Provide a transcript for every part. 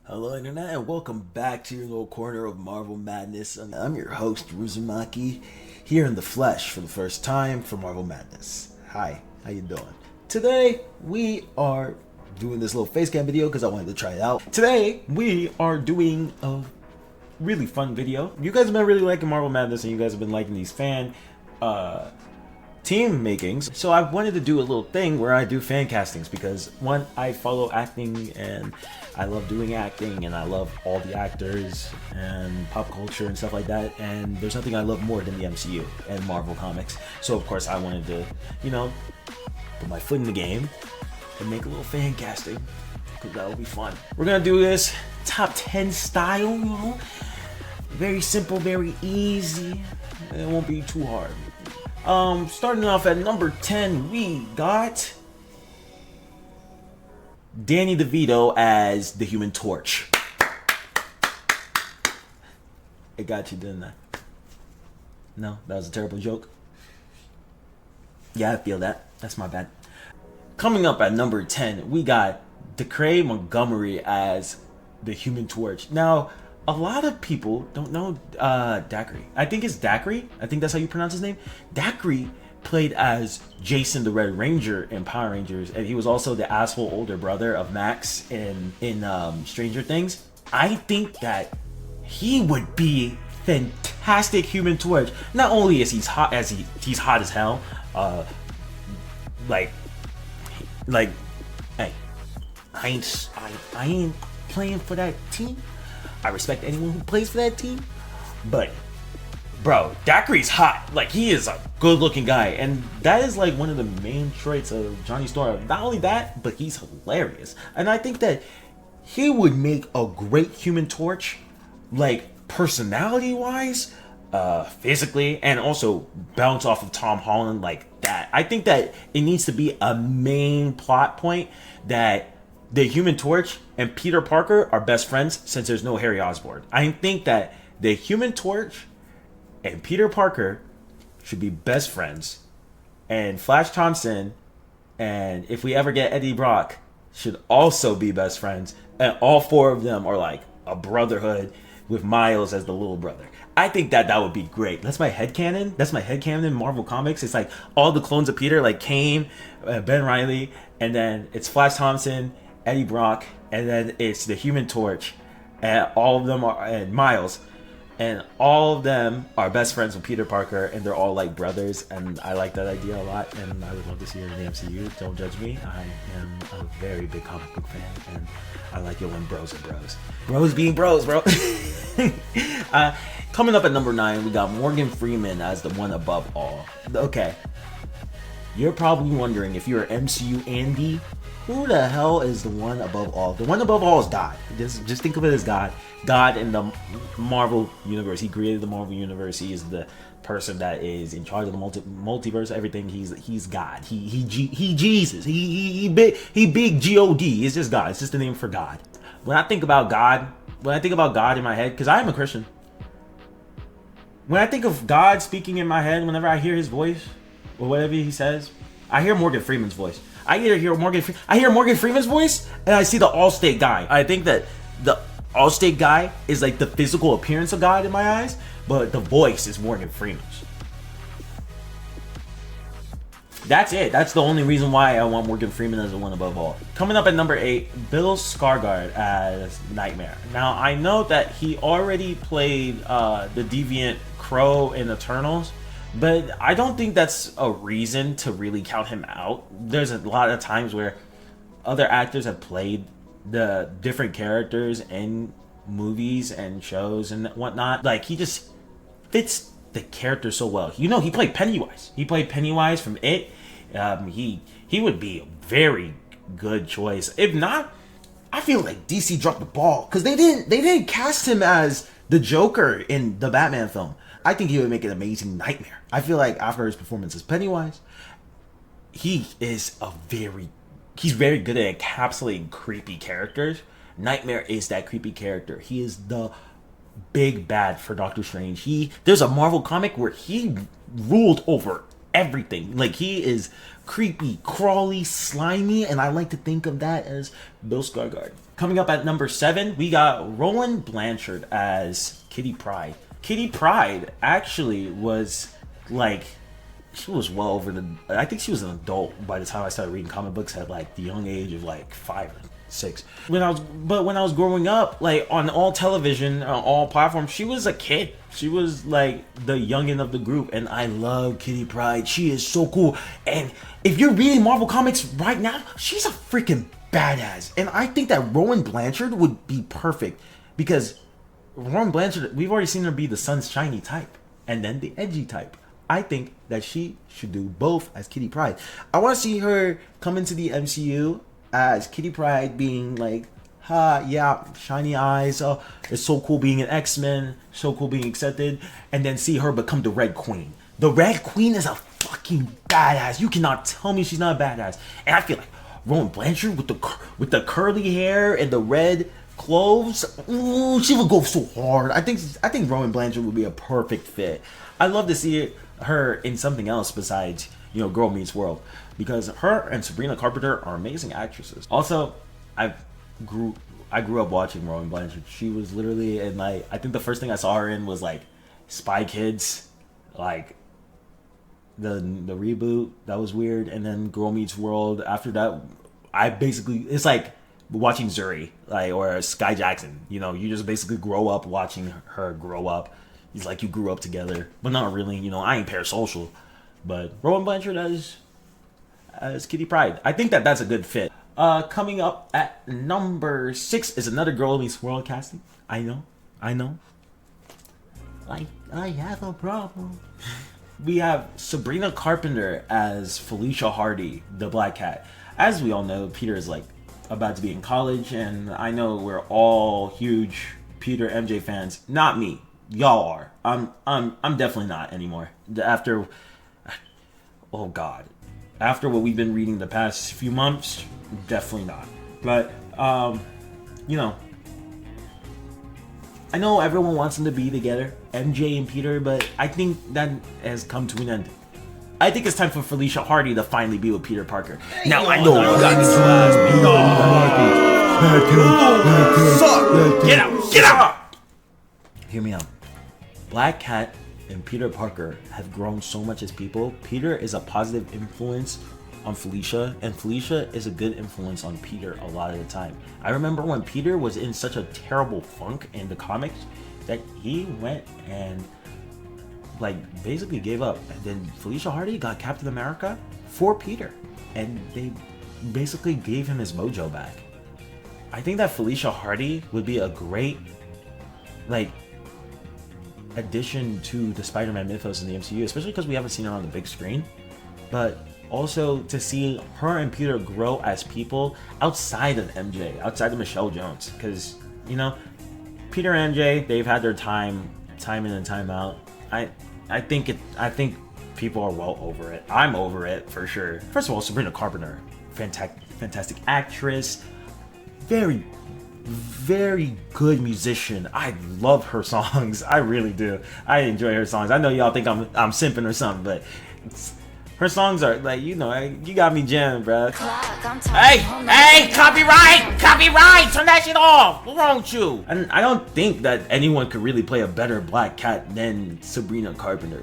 Hello Internet and welcome back to your little corner of Marvel Madness. I'm your host Ruzumakii, here in the flesh for the first time for Marvel Madness. Hi, how you doing? Today we are doing this little face cam video because I wanted to try it out. Today we are doing a really fun video. You guys have been really liking Marvel Madness and you guys have been liking these fan team makings, so I wanted to do a little thing where I do fan castings because one, I follow acting and I love doing acting and I love all the actors and pop culture and stuff like that, and there's nothing I love more than the MCU and Marvel comics. So of course I wanted to, put my foot in the game and make a little fan casting because that will be fun. We're gonna do this top 10 style, very simple, very easy. It won't be too hard. Starting off at number 10, we got Danny DeVito as the Human Torch. It got you, didn't I? No, that was a terrible joke. Yeah, I feel that. That's my bad. Coming up at number 10, we got Decray Montgomery as the Human Torch. Now, a lot of people don't know Dacre. I think it's Dacre. I think that's how you pronounce his name. Dacre played as Jason the Red Ranger in Power Rangers, and he was also the asshole older brother of Max in Stranger Things. I think that he would be fantastic Human Torch. Not only is he's hot as hell, like, hey, I ain't playing for that team. I respect anyone who plays for that team, but bro, Dacre's hot. Like, he is a good-looking guy, and that is like one of the main traits of Johnny Storm. Not only that, but he's hilarious, and I think that he would make a great Human Torch, like personality-wise, physically, and also bounce off of Tom Holland like that. I think that it needs to be a main plot point that the Human Torch and Peter Parker are best friends since there's no Harry Osborn. I think that the Human Torch and Peter Parker should be best friends, and Flash Thompson, and if we ever get Eddie Brock, should also be best friends, and all four of them are like a brotherhood with Miles as the little brother. I think that would be great. That's my headcanon. That's my headcanon in Marvel Comics. It's like all the clones of Peter, like Kane, Ben Reilly, and then it's Flash Thompson, Eddie Brock, and then it's the Human Torch, and all of them are, and Miles, and all of them are best friends with Peter Parker, and they're all like brothers, and I like that idea a lot, and I would love to see it in the MCU. Don't judge me. I am a very big comic book fan, and I like it when bros are bros. Bros being bros, bro. Coming up at number 9, we got Morgan Freeman as the one above all. Okay. You're probably wondering, if you're an MCU Andy, who the hell is the one above all? The one above all is God. Just think of it as God. God in the Marvel universe. He created the Marvel universe. He is the person that is in charge of the multiverse. Everything. He's God. He Jesus. He big God. It's just God. It's just the name for God. When I think about God in my head, because I am a Christian. When I think of God speaking in my head, whenever I hear his voice or whatever he says, I hear Morgan Freeman's voice. I hear Morgan Freeman's voice, and I see the Allstate guy. I think that the Allstate guy is like the physical appearance of God in my eyes, but the voice is Morgan Freeman's. That's it. That's the only reason why I want Morgan Freeman as the one above all. Coming up at number 8, Bill Skarsgård as Nightmare. Now, I know that he already played the deviant Crow in Eternals, but I don't think that's a reason to really count him out. There's a lot of times where other actors have played the different characters in movies and shows and whatnot. Like, he just fits the character so well. He played Pennywise. He played Pennywise from It. He would be a very good choice. If not, I feel like DC dropped the ball because they didn't cast him as the Joker in the Batman film. I think he would make an amazing Nightmare. I feel like after his performance as Pennywise, he's very good at encapsulating creepy characters. Nightmare is that creepy character. He is the big bad for Doctor Strange. There's a Marvel comic where he ruled over everything. Like, he is creepy, crawly, slimy, and I like to think of that as Bill Skarsgård. Coming up at number 7, we got Roland Blanchard as Kitty Pryde. Kitty Pryde actually was like, she was well over the, I think she was an adult by the time I started reading comic books at like the young age of like 5 or 6. When I was growing up, like on all television, on all platforms, she was a kid. She was like the youngin of the group, and I love Kitty Pryde. She is so cool. And if you're reading Marvel Comics right now, she's a freaking badass. And I think that Rowan Blanchard would be perfect, because Rowan Blanchard, we've already seen her be the sun's shiny type and then the edgy type. I think that she should do both as Kitty Pryde. I want to see her come into the MCU as Kitty Pryde, being like, yeah, shiny eyes, oh, it's so cool being an X-Men, so cool being accepted, and then see her become the Red Queen. The Red Queen is a fucking badass. You cannot tell me she's not a badass. And I feel like Rowan Blanchard with the curly hair and the red clothes, ooh, she would go so hard. I think Rowan Blanchard would be a perfect fit. I'd love to see her in something else besides, Girl Meets World, because her and Sabrina Carpenter are amazing actresses. Also, I grew up watching Rowan Blanchard. She was literally in, like, I think the first thing I saw her in was like Spy Kids, like the reboot. That was weird. And then Girl Meets World. After that, it's like watching Zuri, like, or Sky Jackson. You just basically grow up watching her grow up. It's like you grew up together, but not really. I ain't parasocial, but Rowan Blanchard as Kitty Pryde, I think that's a good fit. Coming up at number 6 is another Girl Meets World casting. I know. Like, I have a problem. We have Sabrina Carpenter as Felicia Hardy, the Black Cat. As we all know, Peter is like about to be in college, and I know we're all huge Peter MJ fans. Not me. Y'all are. I'm definitely not anymore. After what we've been reading the past few months, definitely not. But I know everyone wants them to be together, MJ and Peter, but I think that has come to an end. I think it's time for Felicia Hardy to finally be with Peter Parker. Now I know you got me. Get out! Hear me out. Black Cat and Peter Parker have grown so much as people. Peter is a positive influence on Felicia, and Felicia is a good influence on Peter a lot of the time. I remember when Peter was in such a terrible funk in the comics that he went and basically gave up, and then Felicia Hardy got Captain America for Peter, and they basically gave him his mojo back. I think that Felicia Hardy would be a great addition to the Spider-Man mythos in the MCU, especially because we haven't seen her on the big screen, but also to see her and Peter grow as people outside of MJ, outside of Michelle Jones, because Peter and MJ, they've had their time in and time out. I think people are well over it. I'm over it for sure. First of all, Sabrina Carpenter, fantastic actress, very, very good musician. I love her songs. I really do. I enjoy her songs. I know y'all think I'm simping or something, but her songs are you got me jammed, bro. Hey, copyright, turn that shit off. What's wrong with you? And I don't think that anyone could really play a better Black Cat than Sabrina Carpenter.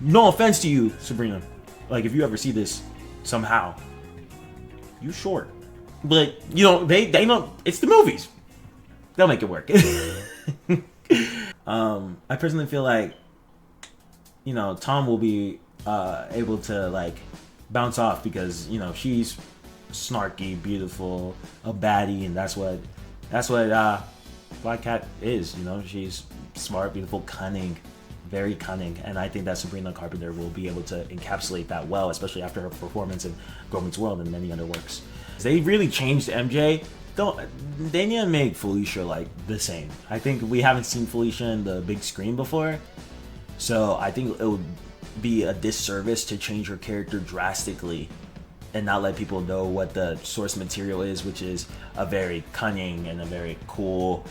No offense to you, Sabrina. If you ever see this somehow, you short. But they know it's the movies. They'll make it work. I personally feel like Tom will be able to bounce off, because she's snarky, beautiful, a baddie, and that's what Black Cat is. She's smart, beautiful, cunning, very cunning, and I think that Sabrina Carpenter will be able to encapsulate that well, especially after her performance in Girl Meets World and many other works. They really changed MJ. They need to make Felicia the same. I think we haven't seen Felicia in the big screen before, so I think it would be a disservice to change her character drastically and not let people know what the source material is, which is a very cunning and a very cool,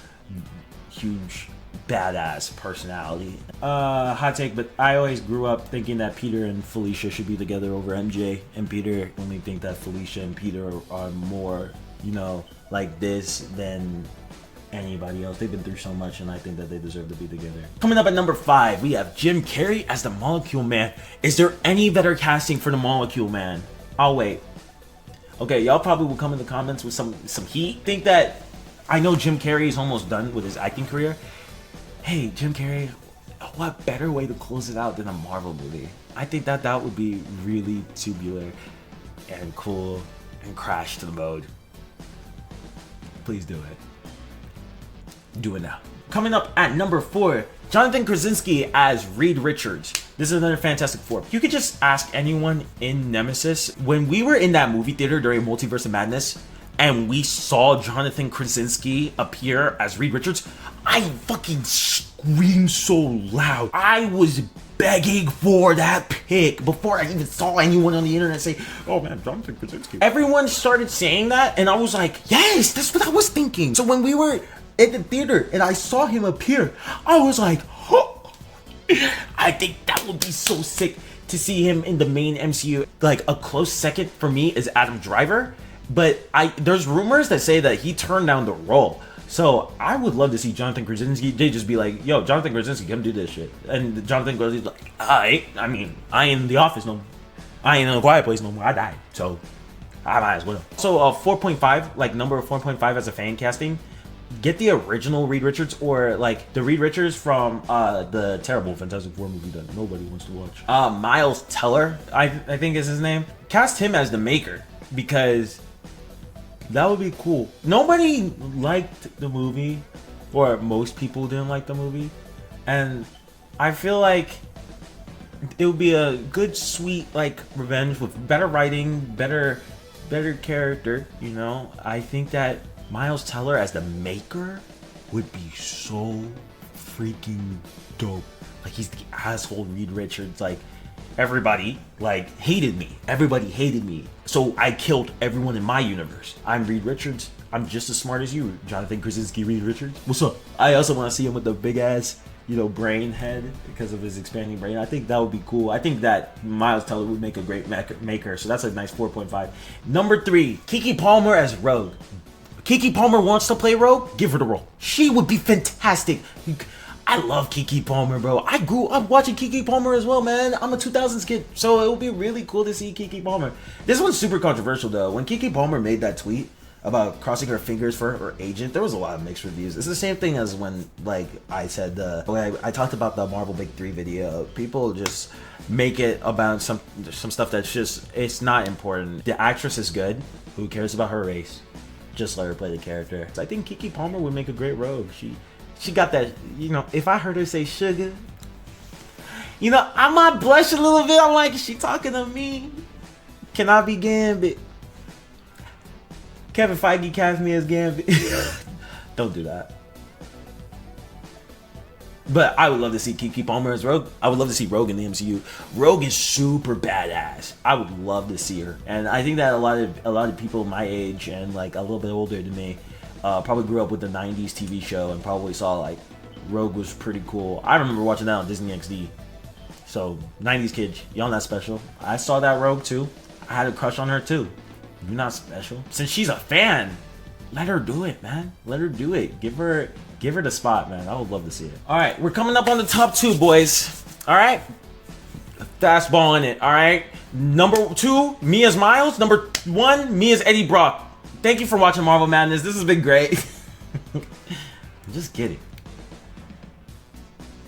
huge badass personality. Hot take, but I always grew up thinking that Peter and Felicia should be together over MJ, and Peter only think that Felicia and Peter are more, you know, like this than anybody else. They've been through so much, and I think that they deserve to be together. Coming up at number 5, we have Jim Carrey as the Molecule Man. Is there any better casting for the Molecule Man? I'll wait. Okay, y'all probably will come in the comments with some heat. Think that I know Jim Carrey is almost done with his acting career. Hey, Jim Carrey, what better way to close it out than a Marvel movie? I think that that would be really tubular and cool and crash to the mode. Please do it. Do it now. Coming up at number 4, Jonathan Krasinski as Reed Richards. This is another Fantastic Four. You could just ask anyone in Nemesis. When we were in that movie theater during Multiverse of Madness, and we saw Jonathan Krasinski appear as Reed Richards, I fucking screamed so loud. I was begging for that pick before I even saw anyone on the internet say, oh man, Jonathan Krasinski. Everyone started saying that, and I was like, yes, that's what I was thinking. So when we were in the theater and I saw him appear, I was like, oh, I think that would be so sick to see him in the main MCU. Like, a close second for me is Adam Driver, but there's rumors that say that he turned down the role. So I would love to see Jonathan Krasinski. They just be like, yo, Jonathan Krasinski, come do this shit. And Jonathan Krasinski's like, I mean, I ain't in the office no more. I ain't in a quiet place no more. I died. So I might as well. So 4.5, like number 4.5 as a fan casting. Get the original Reed Richards, or like the Reed Richards from the terrible Fantastic Four movie that nobody wants to watch. Miles Teller, I think is his name. Cast him as the Maker, because that would be cool. Nobody liked the movie, or most people didn't like the movie, and I feel like it would be a good, sweet, like, revenge with better writing, better character, you know? I think that Miles Teller as the Maker would be so freaking dope. Like, he's the asshole Reed Richards. Like, everybody, like, hated me. Everybody hated me. So I killed everyone in my universe. I'm Reed Richards. I'm just as smart as you, Jonathan Krasinski Reed Richards. What's up? I also want to see him with the big ass, you know, brain head because of his expanding brain. I think that would be cool. I think that Miles Teller would make a great Maker. So that's a nice 4.5. Number 3, Keke Palmer as Rogue. Keke Palmer wants to play Rogue? Give her the role. She would be fantastic. I love Keke Palmer, bro. I grew up watching Keke Palmer as well, man. I'm a 2000s kid, so it would be really cool to see Keke Palmer. This one's super controversial, though. When Keke Palmer made that tweet about crossing her fingers for her agent, there was a lot of mixed reviews. It's the same thing as when, like, I said, when I talked about the Marvel Big 3 video. People just make it about some stuff that's just, it's not important. The actress is good. Who cares about her race? Just let her play the character. So I think Keke Palmer would make a great Rogue. She got that, you know, if I heard her say sugar, you know, I might blush a little bit. I'm like, is she talking to me? Can I be Gambit? Kevin Feige cast me as Gambit. Don't do that. But I would love to see Keke Palmer as Rogue. I would love to see Rogue in the MCU. Rogue is super badass. I would love to see her. And I think that a lot of people my age and like a little bit older than me probably grew up with the 90s TV show and probably saw like Rogue was pretty cool. I remember watching that on Disney XD. So 90s kids, y'all not special. I saw that Rogue too. I had a crush on her too. You're not special. Since she's a fan, let her do it, man. Let her do it. Give her the spot, man. I would love to see it. All right, we're coming up on the top 2, boys. All right, fastballing it. All right, number 2, me as Miles. Number 1, me as Eddie Brock. Thank you for watching Marvel Madness. This has been great. I'm just kidding.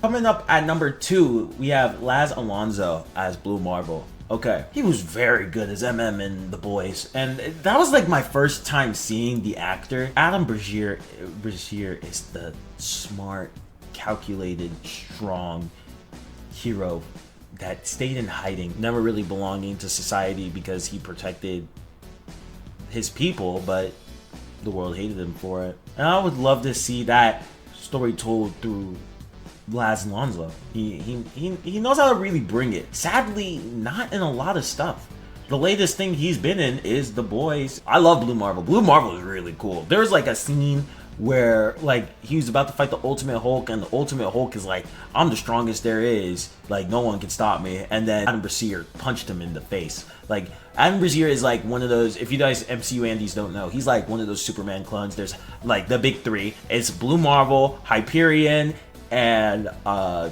Coming up at number 2, we have Laz Alonso as Blue Marvel. Okay, he was very good as MM in The Boys, and that was like my first time seeing the actor. Adam Brazier is the smart, calculated, strong hero that stayed in hiding, never really belonging to society because he protected his people, but the world hated him for it. And I would love to see that story told through Laz Alonso. He knows how to really bring it. Sadly, not in a lot of stuff. The latest thing he's been in is The Boys. I love Blue Marvel. Blue Marvel is really cool. There's like a scene where like he was about to fight the Ultimate Hulk, and the Ultimate Hulk is like, I'm the strongest there is, like no one can stop me, and then Adam Brazier punched him in the face. Like Adam Brazier is like one of those, if you guys MCU Andes don't know, he's like one of those Superman clones. There's like the big three. It's Blue Marvel, Hyperion, and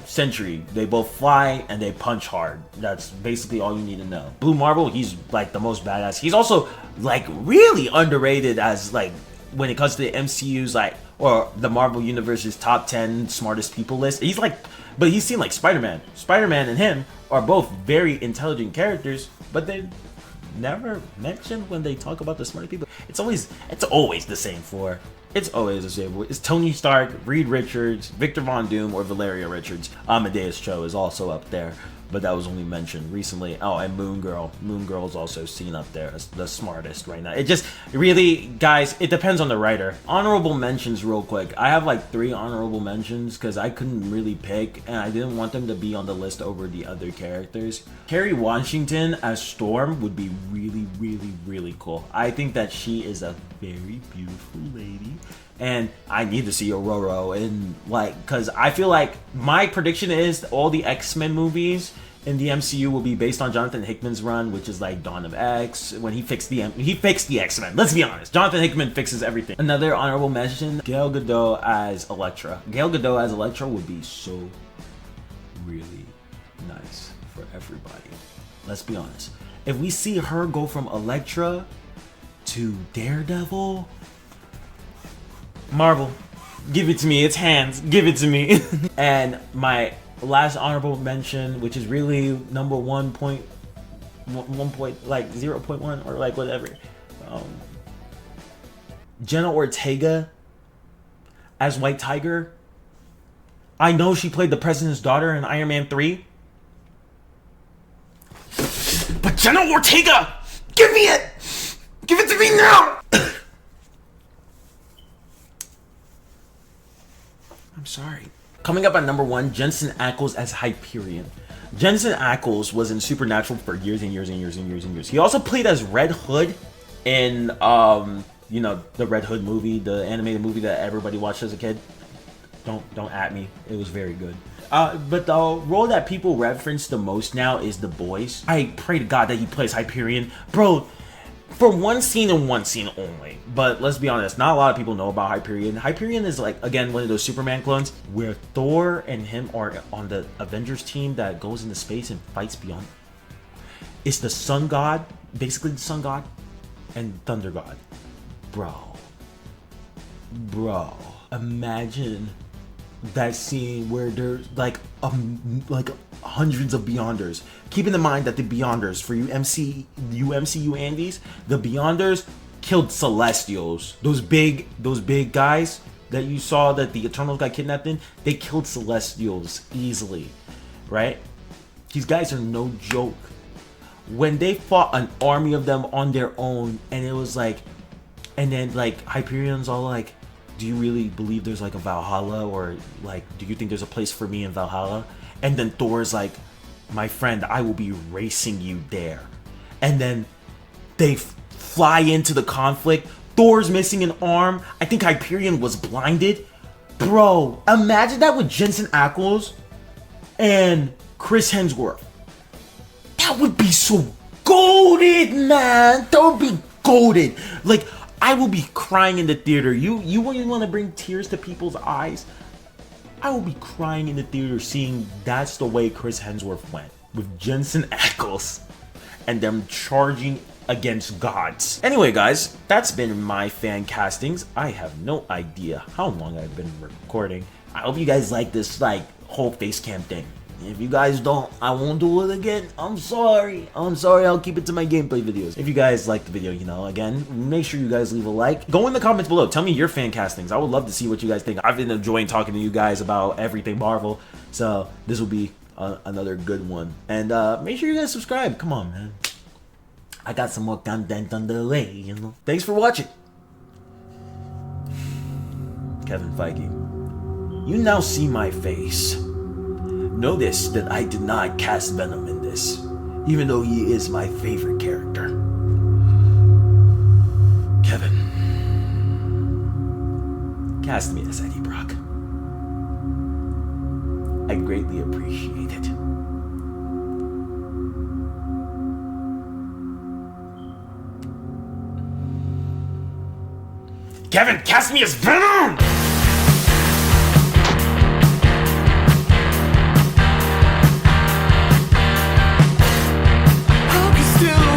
Sentry. They both fly and they punch hard. That's basically all you need to know. Blue Marvel, he's like the most badass. He's also like really underrated as like when it comes to the MCU's like, or the Marvel Universe's top 10 smartest people list. He's like, but he's seen like Spider-Man. Spider-Man and him are both very intelligent characters, but they never mentioned when they talk about the smartest people. It's always the same four. It's always the same. It's Tony Stark, Reed Richards, Victor Von Doom, or Valeria Richards. Amadeus Cho is also up there, but that was only mentioned recently. Oh, and Moon Girl. Moon Girl is also seen up there as the smartest right now. It just really, guys, it depends on the writer. Honorable mentions real quick. I have like 3 honorable mentions because I couldn't really pick, and I didn't want them to be on the list over the other characters. Kerry Washington as Storm would be really, really, really cool. I think that she is a very beautiful lady. And I need to see Aurora in like, because I feel like my prediction is all the X-Men movies in the MCU will be based on Jonathan Hickman's run, which is like Dawn of X, when he fixed the X-Men. Let's be honest, Jonathan Hickman fixes everything. Another honorable mention: Gal Gadot as Elektra. Gal Gadot as Elektra would be so really nice for everybody. Let's be honest. If we see her go from Elektra to Daredevil, Marvel, give it to me. It's hands. Give it to me. And my last honorable mention, which is really number 1 point, like 0.1 or like whatever. Jenna Ortega as White Tiger. I know she played the president's daughter in Iron Man 3. But Jenna Ortega, give me it. Give it to me now. I'm sorry. Coming up at number 1, Jensen Ackles as Hyperion. Jensen Ackles was in Supernatural for years and years and years and years and years. He also played as Red Hood in, you know, the Red Hood movie, the animated movie that everybody watched as a kid. Don't at me. It was very good. But the role that people reference the most now is The Boys. I pray to God that he plays Hyperion. Bro, for one scene and one scene only. But let's be honest, not a lot of people know about Hyperion. Hyperion is like, again, one of those Superman clones where Thor and him are on the Avengers team that goes into space and fights beyond. It's the Sun God, basically the Sun God, and Thunder God. Bro, imagine that scene where there's like hundreds of Beyonders. Keeping in mind that the Beyonders, for you MCU Andes, the Beyonders killed Celestials. Those big guys that you saw that the Eternals got kidnapped in, they killed Celestials easily, right? These guys are no joke. When they fought an army of them on their own, and it was like, and then like Hyperion's all like, do you really believe there's like a Valhalla, or like, do you think there's a place for me in Valhalla? And then Thor's like, my friend, I will be racing you there. And then they fly into the conflict. Thor's missing an arm. I think Hyperion was blinded. Bro, imagine that with Jensen Ackles and Chris Hemsworth. That would be so goated, man. That would be goated. Like, I will be crying in the theater. You wouldn't want to bring tears to people's eyes. I will be crying in the theater seeing that's the way Chris Hemsworth went with Jensen Ackles and them charging against gods. Anyway, guys, that's been my fan castings. I have no idea how long I've been recording. I hope you guys like this like whole face cam thing. If you guys don't, I won't do it again. I'm sorry. I'll keep it to my gameplay videos. If you guys like the video, you know, again, make sure you guys leave a like. Go in the comments below. Tell me your fan castings. I would love to see what you guys think. I've been enjoying talking to you guys about everything Marvel. So this will be another good one. And make sure you guys subscribe. Come on, man. I got some more content on the way, you know. Thanks for watching. Kevin Feige. You now see my face. Notice that I did not cast Venom in this, even though he is my favorite character. Kevin. cast me as Eddie Brock. I greatly appreciate it. Kevin, cast me as Venom! I can still